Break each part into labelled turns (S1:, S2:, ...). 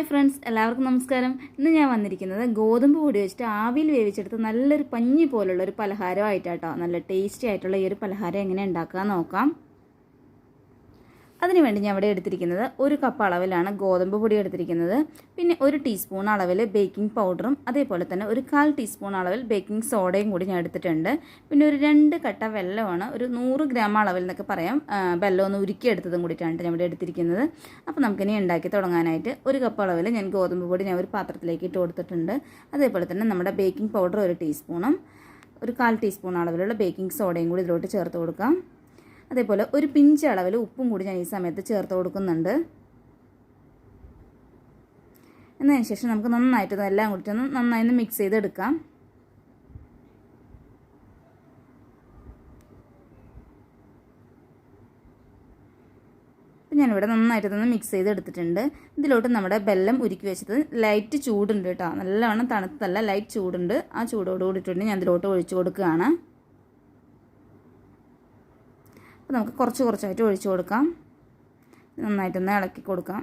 S1: Friends, എല്ലാവർക്കും നമസ്കാരം. ഇന്ന് ഞാൻ വന്നിരിക്കുന്നത് ഗോതമ്പ് പൊടി വെച്ചിട്ട് ആവിയിൽ വേവിച്ചെടുത്ത് നല്ലൊരു പഞ്ഞി പോലുള്ള ഒരു പലഹാരമായിട്ടാട്ടോ. നല്ല ടേസ്റ്റി ആയിട്ടുള്ള ഈ ഒരു പലഹാരം എങ്ങനെ ഉണ്ടാക്കാൻ നോക്കാം. അതിനുവേണ്ടി ഞാൻ ഇവിടെ എടുത്തിരിക്കുന്നത് 1 കപ്പ് അളവിലാണ് ഗോതമ്പ് പൊടി എടുത്തിരിക്കുന്നത്. പിന്നെ 1 ടീസ്പൂൺ അളവിൽ ബേക്കിംഗ് പൗഡറും അതേപോലെ തന്നെ 1/4 ടീസ്പൂൺ അളവിൽ ബേക്കിംഗ് സോഡയും കൂടി ഞാൻ എടുത്തിട്ടുണ്ട്. പിന്നെ ഒരു 2 കട്ട വെല്ലമാണ്, ഒരു 100 ഗ്രാം അളവിൽ എന്നൊക്കെ പറയാം. വെല്ലം ഒന്ന് ഉരുക്കിയെടുത്തതും കൂടിയിട്ടാണ് ഞാൻ ഇവിടെ എടുത്തിരിക്കുന്നത്. അപ്പോൾ നമുക്കിനി ഉണ്ടാക്കി തുടങ്ങാനായിട്ട് 1 കപ്പ് അളവിൽ ഞാൻ ഗോതമ്പ് പൊടി ഞാൻ ഒരു പാത്രത്തിലേക്ക് ഇട്ട് കൊടുത്തിട്ടുണ്ട്. അതേപോലെ തന്നെ നമ്മുടെ ബേക്കിംഗ് പൗഡർ 1 ടീസ്പൂണും 1/4 ടീസ്പൂൺ അളവിലുള്ള ബേക്കിംഗ് സോഡയും കൂടി ഇതിലോട്ട് ചേർത്ത് കൊടുക്കാം. അതേപോലെ ഒരു പിഞ്ച് അളവിൽ ഉപ്പും കൂടി ഞാൻ ഈ സമയത്ത് ചേർത്ത് കൊടുക്കുന്നുണ്ട്. എന്നതിന് ശേഷം നമുക്ക് നന്നായിട്ട് എല്ലാം കൂടി നന്നായി മിക്സ് ചെയ്തെടുക്കാം. ഞാനിവിടെ നന്നായിട്ടൊന്ന് മിക്സ് ചെയ്തെടുത്തിട്ടുണ്ട്. ഇതിലോട്ട് നമ്മുടെ വെല്ലം ഉരുക്കി വെച്ചത് ലൈറ്റ് ചൂടുണ്ട് കേട്ടോ, നല്ലവണ്ണം തണുത്തല്ല, ലൈറ്റ് ചൂടുണ്ട്. ആ ചൂടോട് കൂടിയിട്ടുണ്ട് ഞാൻ ഇതിലോട്ട് ഒഴിച്ചു കൊടുക്കുകയാണ്. അപ്പോൾ നമുക്ക് കുറച്ചായിട്ട് ഒഴിച്ചു കൊടുക്കാം. നന്നായിട്ടൊന്ന് ഇളക്കി കൊടുക്കാം.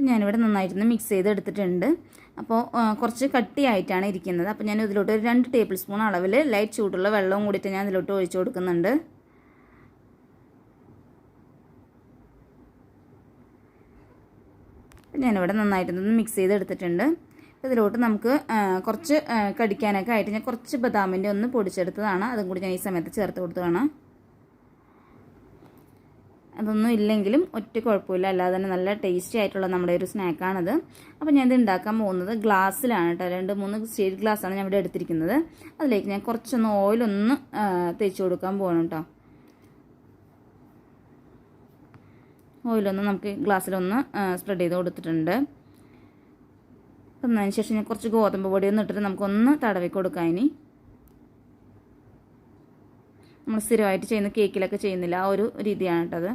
S1: ഞാനിവിടെ നന്നായിട്ടൊന്ന് മിക്സ് ചെയ്തെടുത്തിട്ടുണ്ട്. അപ്പോൾ കുറച്ച് കട്ടിയായിട്ടാണ് ഇരിക്കുന്നത്. അപ്പോൾ ഞാൻ ഇതിലോട്ട് ഒരു 2 ടേബിൾ സ്പൂൺ അളവിൽ ലൈറ്റ് ചൂടുള്ള വെള്ളവും കൂടിയിട്ട് ഞാൻ ഇതിലോട്ട് ഒഴിച്ചു കൊടുക്കുന്നുണ്ട്. ഞാനിവിടെ നന്നായിട്ടൊന്ന് മിക്സ് ചെയ്തെടുത്തിട്ടുണ്ട്. ഇതിലോട്ട് നമുക്ക് കുറച്ച് കടിക്കാനൊക്കെ ആയിട്ട് ഞാൻ കുറച്ച് ബദാമിൻ്റെ ഒന്ന് പൊടിച്ചെടുത്തതാണ്, അതും കൂടി ഞാൻ ഈ സമയത്ത് ചേർത്ത് കൊടുത്തതാണ്. അതൊന്നും ഇല്ലെങ്കിലും ഒറ്റ കുഴപ്പമില്ല, അല്ലാതെ തന്നെ നല്ല ടേസ്റ്റി ആയിട്ടുള്ള നമ്മുടെ ഒരു സ്നാക്കാണിത്. അപ്പോൾ ഞാനിത് ഉണ്ടാക്കാൻ പോകുന്നത് ഗ്ലാസ്സിലാണ് കേട്ടോ. 2-3 സ്റ്റീൽ ഗ്ലാസ്സാണ് ഞാൻ ഇവിടെ എടുത്തിരിക്കുന്നത്. അതിലേക്ക് ഞാൻ കുറച്ചൊന്ന് ഓയിലൊന്ന് തേച്ച് കൊടുക്കാൻ പോകണം കേട്ടോ. ഓയിലൊന്ന് നമുക്ക് ഗ്ലാസ്സിലൊന്ന് സ്പ്രെഡ് ചെയ്ത് കൊടുത്തിട്ടുണ്ട്. അപ്പം അതിന് ശേഷം ഞാൻ കുറച്ച് ഗോതമ്പ് പൊടി ഒന്ന് ഇട്ടിട്ട് നമുക്കൊന്ന് തടവി കൊടുക്കാം. ഇനി നമ്മൾ സ്ഥിരമായിട്ട് ചെയ്യുന്ന കേക്കിലൊക്കെ ചെയ്യുന്നില്ല, ആ ഒരു രീതിയാണ് കേട്ടത്,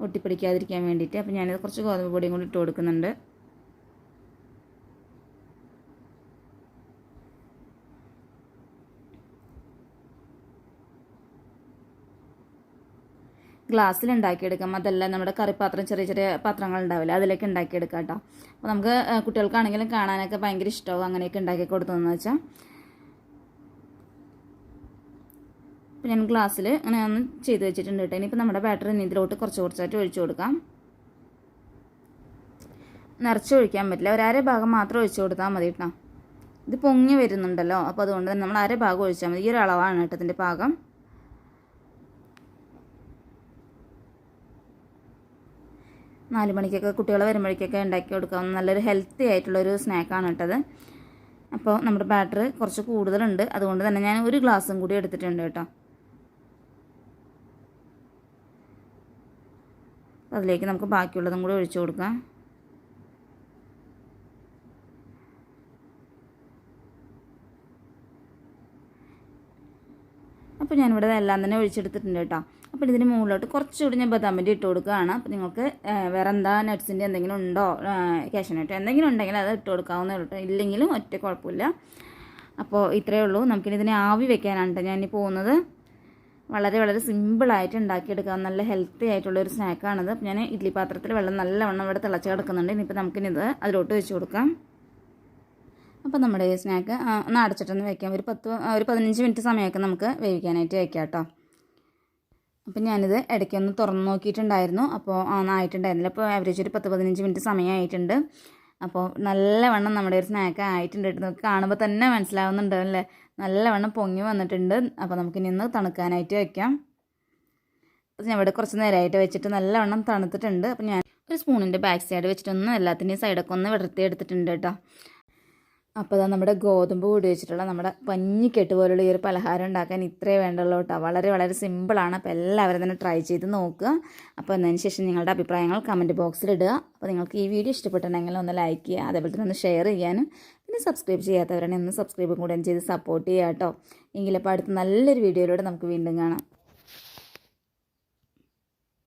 S1: ഒട്ടിപ്പിടിക്കാതിരിക്കാൻ വേണ്ടിയിട്ട്. അപ്പം ഞാനിത് കുറച്ച് ഗോതമ്പ് പൊടിയും കൂടി ഇട്ട് കൊടുക്കുന്നുണ്ട്. ഗ്ലാസ്സിൽ ഉണ്ടാക്കിയെടുക്കാം. അതല്ല നമ്മുടെ കറിപ്പാത്രം, ചെറിയ പാത്രങ്ങൾ ഉണ്ടാവില്ല, അതിലേക്ക് ഉണ്ടാക്കിയെടുക്കാം കേട്ടോ. അപ്പോൾ നമുക്ക് കുട്ടികൾക്കാണെങ്കിലും കാണാനൊക്കെ ഭയങ്കര ഇഷ്ടമാവും അങ്ങനെയൊക്കെ ഉണ്ടാക്കി കൊടുത്തതെന്ന് വെച്ചാൽ. അപ്പോൾ ഞാൻ ഗ്ലാസ്സിൽ അങ്ങനെ ഒന്ന് ചെയ്ത് വെച്ചിട്ടുണ്ട് കേട്ടോ. ഇനിയിപ്പോൾ നമ്മുടെ ബാറ്ററി ഇതിലോട്ട് കുറച്ചായിട്ട് ഒഴിച്ചു കൊടുക്കാം. നിറച്ച് ഒഴിക്കാൻ പറ്റില്ല, ഒരു 1/2 ഭാഗം മാത്രം ഒഴിച്ചു കൊടുത്താൽ മതി കേട്ടോ. ഇത് പൊങ്ങി വരുന്നുണ്ടല്ലോ, അപ്പോൾ അതുകൊണ്ട് തന്നെ നമ്മൾ 1/2 ഭാഗം ഒഴിച്ചാൽ മതി. ഈ ഒരു അളവാണ് കേട്ടോ ഇതിൻ്റെ പാകം. 4 മണിക്കൊക്കെ കുട്ടികൾ വരുമ്പോഴേക്കൊക്കെ ഉണ്ടാക്കി കൊടുക്കാം. നല്ലൊരു ഹെൽത്തി ആയിട്ടുള്ളൊരു സ്നാക്കാണ് കേട്ടത്. അപ്പോൾ നമ്മുടെ ബാറ്റർ കുറച്ച് കൂടുതലുണ്ട്, അതുകൊണ്ട് തന്നെ ഞാൻ 1 ഗ്ലാസും കൂടി എടുത്തിട്ടുണ്ട് കേട്ടോ. അതിലേക്ക് നമുക്ക് ബാക്കിയുള്ളതും കൂടി ഒഴിച്ചു കൊടുക്കാം. അപ്പോൾ ഞാനിവിടെ എല്ലാം തന്നെ ഒഴിച്ചെടുത്തിട്ടുണ്ട് കേട്ടോ. അപ്പോൾ ഇതിന് മുകളിലോട്ട് കുറച്ചുകൂടി ഞാൻ ബദാമിൻ്റെ ഇട്ട് കൊടുക്കുകയാണ്. അപ്പോൾ നിങ്ങൾക്ക് വേറെ എന്താ നട്ട്സിൻ്റെ എന്തെങ്കിലും ഉണ്ടോ, കാഷ്യൂനട്ട് എന്തെങ്കിലും ഉണ്ടെങ്കിൽ അത് ഇട്ട് കൊടുക്കാവുന്നേ ഉള്ളൂ. ഇല്ലെങ്കിലും ഒറ്റ കുഴപ്പമില്ല. അപ്പോൾ ഇത്രയേ ഉള്ളൂ. നമുക്കിനി ഇതിനെ ആവി വെക്കാനാണ് കേട്ടോ ഞാൻ പോകുന്നത്. വളരെ സിമ്പിളായിട്ട് ഉണ്ടാക്കിയെടുക്കാം. നല്ല ഹെൽത്തി ആയിട്ടുള്ളൊരു സ്നാക്കാണിത്. അപ്പോൾ ഞാൻ ഇഡ്ഡലി പാത്രത്തിൽ വെള്ളം നല്ലവണ്ണം ഇവിടെ തിളച്ച് കിടക്കുന്നുണ്ട്. ഇനിയിപ്പോൾ നമുക്കിനിത് അതിലോട്ട് വെച്ച് കൊടുക്കാം. അപ്പോൾ നമ്മുടെ ഈ സ്നാക്ക് ഒന്ന് അടച്ചിട്ടൊന്ന് വയ്ക്കാം. ഒരു 15 മിനിറ്റ് സമയമൊക്കെ നമുക്ക് വേവിക്കാനായിട്ട് വയ്ക്കാം കേട്ടോ. അപ്പം ഞാനിത് ഇടയ്ക്കൊന്ന് തുറന്ന് നോക്കിയിട്ടുണ്ടായിരുന്നു. അപ്പോൾ ആയിട്ടുണ്ടായിരുന്നില്ല. അപ്പോൾ ആവറേജ് ഒരു 10-15 മിനിറ്റ് സമയമായിട്ടുണ്ട്. അപ്പോൾ നല്ലവണ്ണം നമ്മുടെ ഒരു സ്നാക്ക് ആയിട്ടുണ്ട്. നമുക്ക് കാണുമ്പോൾ തന്നെ മനസ്സിലാവുന്നുണ്ടല്ലേ, നല്ലവണ്ണം പൊങ്ങി വന്നിട്ടുണ്ട്. അപ്പോൾ നമുക്കിനി ഒന്ന് തണുക്കാനായിട്ട് വയ്ക്കാം. അപ്പോൾ ഞാൻ ഇവിടെ കുറച്ച് നേരമായിട്ട് വെച്ചിട്ട് നല്ലവണ്ണം തണുത്തിട്ടുണ്ട്. അപ്പോൾ ഞാൻ ഒരു സ്പൂണിൻ്റെ ബാക്ക് സൈഡ് വെച്ചിട്ടൊന്ന് എല്ലാത്തിൻ്റെയും സൈഡൊക്കെ ഒന്ന് വിടർത്തി എടുത്തിട്ടുണ്ട് കേട്ടോ. അപ്പോൾ അതാ നമ്മുടെ ഗോതമ്പ് പൊടി വെച്ചിട്ടുള്ള നമ്മുടെ പഞ്ഞിക്കെട്ട് പോലുള്ള ഈ ഒരു പലഹാരം ഉണ്ടാക്കാൻ ഇത്രയേ വേണ്ടുള്ളൂ കേട്ടോ. വളരെ സിമ്പിളാണ്. അപ്പോൾ എല്ലാവരും തന്നെ ട്രൈ ചെയ്ത് നോക്കുക. അപ്പോൾ അതിന് ശേഷം നിങ്ങളുടെ അഭിപ്രായങ്ങൾ കമൻറ്റ് ബോക്സിൽ ഇടുക. അപ്പോൾ നിങ്ങൾക്ക് ഈ വീഡിയോ ഇഷ്ടപ്പെട്ടിട്ടുണ്ടെങ്കിൽ ഒന്ന് ലൈക്ക് ചെയ്യുക, അതേപോലെ തന്നെ ഒന്ന് ഷെയർ ചെയ്യാനും പിന്നെ സബ്സ്ക്രൈബ് ചെയ്യാത്തവരാണെങ്കിൽ ഒന്ന് സബ്സ്ക്രൈബും കൂടെ ചെയ്ത് സപ്പോർട്ട് ചെയ്യുക കേട്ടോ. എങ്കിലപ്പോൾ അടുത്ത നല്ലൊരു വീഡിയോയിലൂടെ നമുക്ക് വീണ്ടും കാണാം.